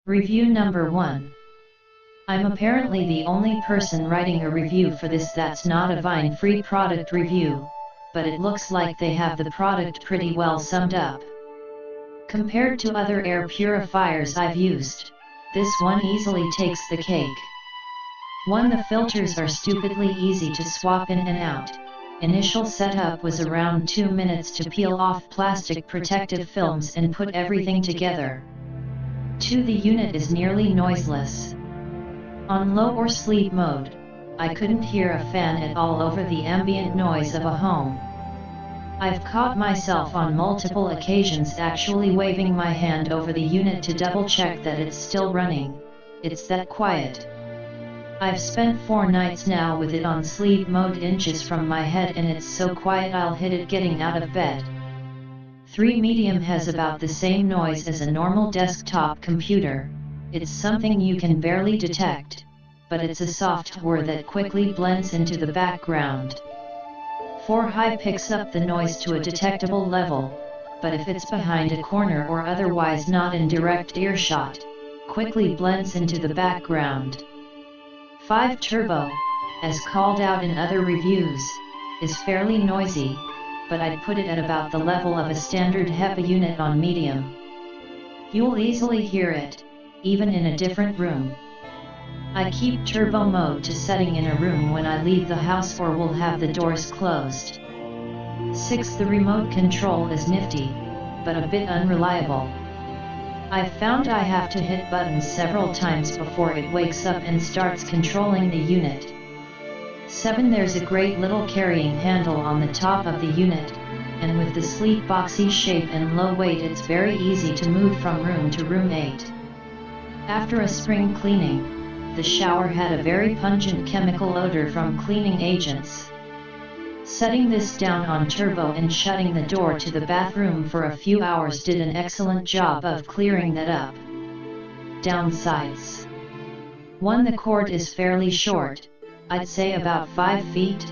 Review number 1. I'm apparently the only person writing a review for this that's not a Vine-free product review, but it looks like they have the product pretty well summed up. Compared to other air purifiers I've used, this one easily takes the cake. 1. The filters are stupidly easy to swap in and out. Initial setup was around 2 minutes to peel off plastic protective films and put everything together. 2. The unit is nearly noiseless. On low or sleep mode, I couldn't hear a fan at all over the ambient noise of a home. I've caught myself on multiple occasions actually waving my hand over the unit to double check that it's still running. It's that quiet. I've spent 4 nights now with it on sleep mode inches from my head and it's so quiet I'll hit it getting out of bed. 3. Medium has about the same noise as a normal desktop computer. It's something you can barely detect, but it's a software that quickly blends into the background. 4. High picks up the noise to a detectable level, but if it's behind a corner or otherwise not in direct earshot, quickly blends into the background. 5. Turbo, as called out in other reviews, is fairly noisy, but I'd put it at about the level of a standard HEPA unit on medium. You'll easily hear it, even in a different room. I keep turbo mode to setting in a room when I leave the house or will have the doors closed. 6. The remote control is nifty, but a bit unreliable. I've found I have to hit buttons several times before it wakes up and starts controlling the unit. 7. There's a great little carrying handle on the top of the unit, and with the sleek boxy shape and low weight it's very easy to move from room to room. 8. After a spring cleaning, the shower had a very pungent chemical odor from cleaning agents. Setting this down on turbo and shutting the door to the bathroom for a few hours did an excellent job of clearing that up. Downsides. 1. The cord is fairly short, I'd say about 5 feet.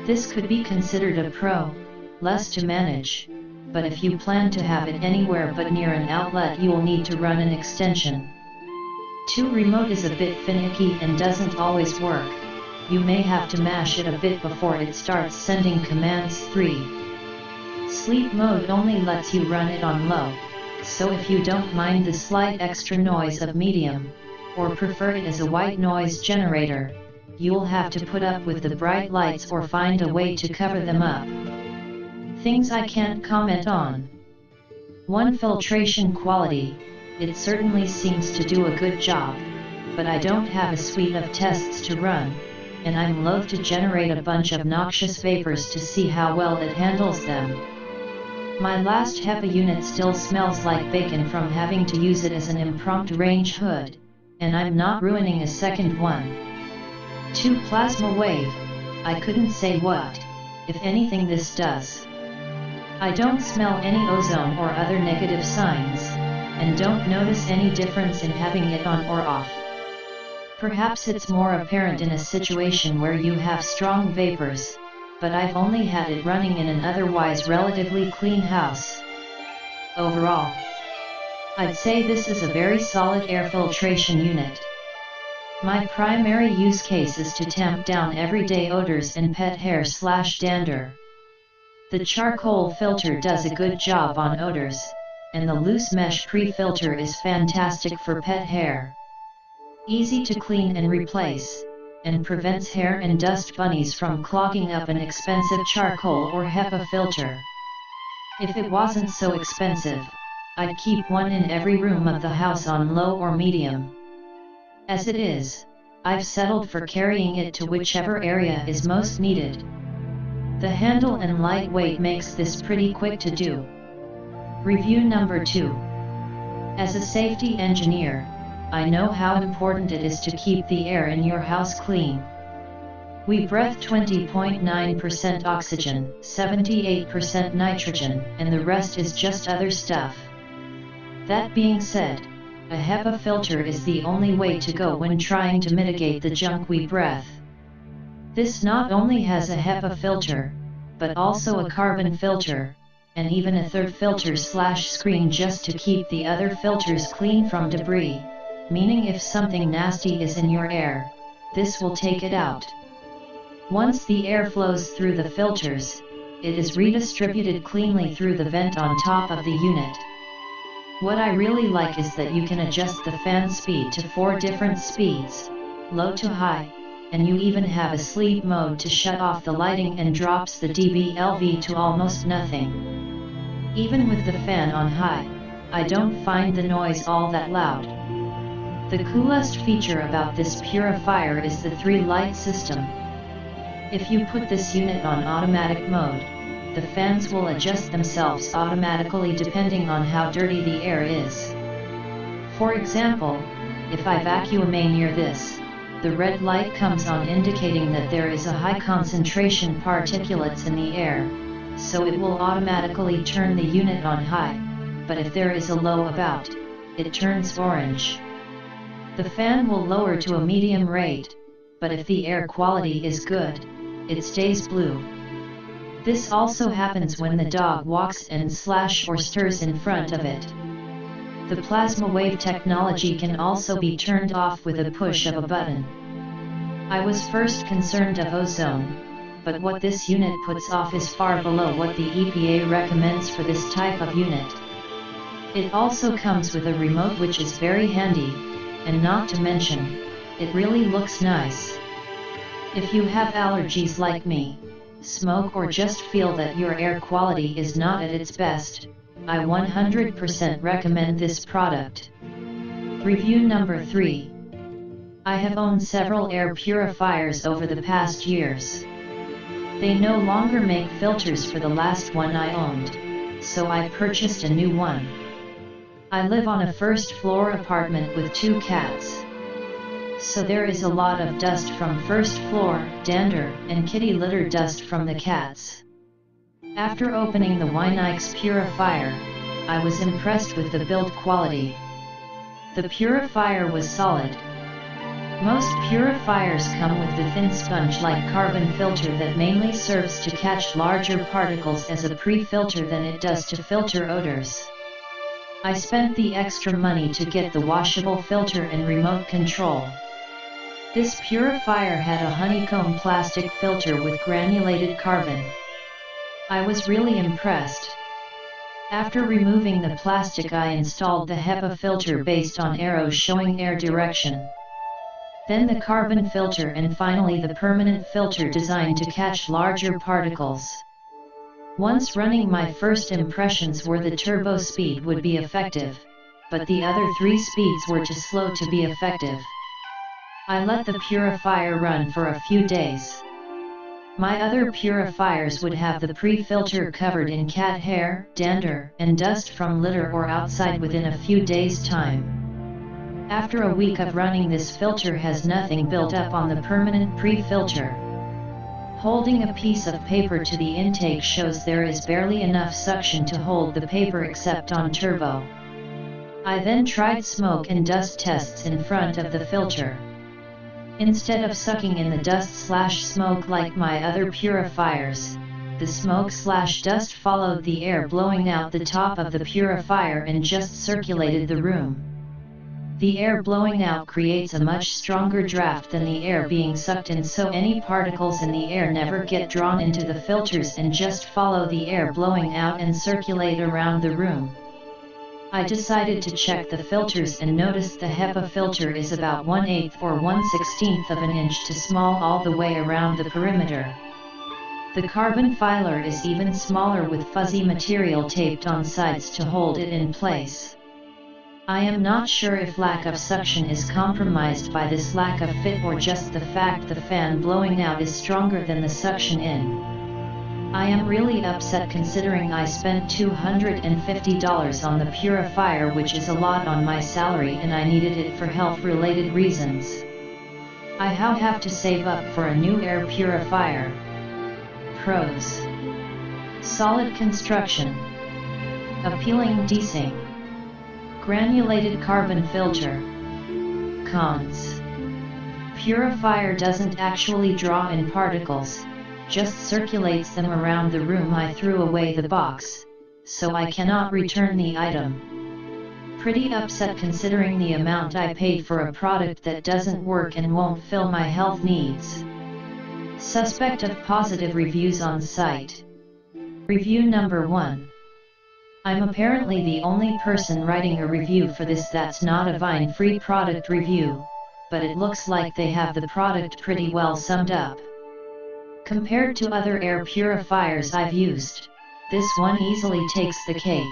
This could be considered a pro, less to manage, but if you plan to have it anywhere but near an outlet you'll need to run an extension. 2. Remote is a bit finicky and doesn't always work. You may have to mash it a bit before it starts sending commands. 3. Sleep mode only lets you run it on low, so if you don't mind the slight extra noise of medium, or prefer it as a white noise generator, you'll have to put up with the bright lights or find a way to cover them up. Things I can't comment on. 1. Filtration quality. It certainly seems to do a good job, but I don't have a suite of tests to run, and I'm loath to generate a bunch of noxious vapors to see how well it handles them. My last HEPA unit still smells like bacon from having to use it as an impromptu range hood, and I'm not ruining a second one. 2. Plasma wave. I couldn't say what, if anything, this does. I don't smell any ozone or other negative signs, and don't notice any difference in having it on or off. Perhaps it's more apparent in a situation where you have strong vapors, but I've only had it running in an otherwise relatively clean house. Overall, I'd say this is a very solid air filtration unit. My primary use case is to tamp down everyday odors and pet hair/dander. The charcoal filter does a good job on odors, and the loose mesh pre-filter is fantastic for pet hair. Easy to clean and replace, and prevents hair and dust bunnies from clogging up an expensive charcoal or HEPA filter. If it wasn't so expensive, I'd keep one in every room of the house on low or medium. As it is, I've settled for carrying it to whichever area is most needed. The handle and lightweight makes this pretty quick to do. Review number 2. As a safety engineer, I know how important it is to keep the air in your house clean. We breathe 20.9% oxygen, 78% nitrogen, and the rest is just other stuff. That being said, a HEPA filter is the only way to go when trying to mitigate the junk we breathe. This not only has a HEPA filter, but also a carbon filter, and even a third filter/screen just to keep the other filters clean from debris, meaning if something nasty is in your air, this will take it out. Once the air flows through the filters, it is redistributed cleanly through the vent on top of the unit. What I really like is that you can adjust the fan speed to 4 different speeds, low to high, and you even have a sleep mode to shut off the lighting and drops the dBLV to almost nothing. Even with the fan on high, I don't find the noise all that loud. The coolest feature about this purifier is the 3-light system. If you put this unit on automatic mode, the fans will adjust themselves automatically depending on how dirty the air is. For example, if I vacuum near this, the red light comes on indicating that there is a high concentration particulates in the air, so it will automatically turn the unit on high, but if there is a low about, it turns orange. The fan will lower to a medium rate, but if the air quality is good, it stays blue. This also happens when the dog walks and/or stirs in front of it. The plasma wave technology can also be turned off with a push of a button. I was first concerned of ozone, but what this unit puts off is far below what the EPA recommends for this type of unit. It also comes with a remote which is very handy, and not to mention, it really looks nice. If you have allergies like me, smoke or just feel that your air quality is not at its best, I 100% recommend this product. Review number 3. I have owned several air purifiers over the past years. They no longer make filters for the last one I owned, so I purchased a new one. I live on a first-floor apartment with 2 cats. So there is a lot of dust from first floor, dander, and kitty litter dust from the cats. After opening the Winix purifier, I was impressed with the build quality. The purifier was solid. Most purifiers come with the thin sponge-like carbon filter that mainly serves to catch larger particles as a pre-filter than it does to filter odors. I spent the extra money to get the washable filter and remote control. This purifier had a honeycomb plastic filter with granulated carbon. I was really impressed. After removing the plastic, I installed the HEPA filter based on arrows showing air direction. Then the carbon filter and finally the permanent filter designed to catch larger particles. Once running, my first impressions were the turbo speed would be effective, but the other 3 speeds were too slow to be effective. I let the purifier run for a few days. My other purifiers would have the pre-filter covered in cat hair, dander, and dust from litter or outside within a few days' time. After a week of running, this filter has nothing built up on the permanent pre-filter. Holding a piece of paper to the intake shows there is barely enough suction to hold the paper except on turbo. I then tried smoke and dust tests in front of the filter. Instead of sucking in the dust/smoke like my other purifiers, the smoke/dust followed the air blowing out the top of the purifier and just circulated the room. The air blowing out creates a much stronger draft than the air being sucked in, so any particles in the air never get drawn into the filters and just follow the air blowing out and circulate around the room. I decided to check the filters and noticed the HEPA filter is about 1/8 or 1/16 of an inch too small all the way around the perimeter. The carbon filer is even smaller with fuzzy material taped on sides to hold it in place. I am not sure if lack of suction is compromised by this lack of fit or just the fact the fan blowing out is stronger than the suction in. I am really upset considering I spent $250 on the purifier, which is a lot on my salary, and I needed it for health-related reasons. I have to save up for a new air purifier. Pros: solid construction, appealing design, granulated carbon filter. Cons: purifier doesn't actually draw in particles, just circulates them around the room. I threw away the box, so I cannot return the item. Pretty upset considering the amount I paid for a product that doesn't work and won't fill my health needs. Suspect of positive reviews on site. Review number 1. I'm apparently the only person writing a review for this that's not a Vine-free product review, but it looks like they have the product pretty well summed up. Compared to other air purifiers I've used, this one easily takes the cake.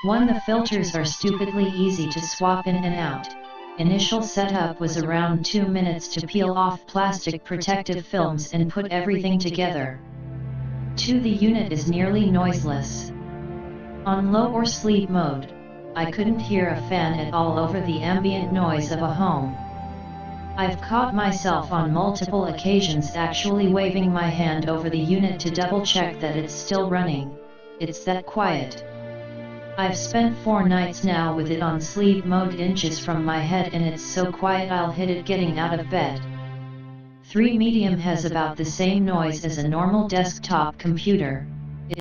1. The filters are stupidly easy to swap in and out. Initial setup was around 2 minutes to peel off plastic protective films and put everything together. 2. The unit is nearly noiseless. On low or sleep mode, I couldn't hear a fan at all over the ambient noise of a home. I've caught myself on multiple occasions actually waving my hand over the unit to double check that it's still running. It's that quiet. I've spent 4 nights now with it on sleep mode inches from my head and it's so quiet I'll hit it getting out of bed. 3. Medium has about the same noise as a normal desktop computer,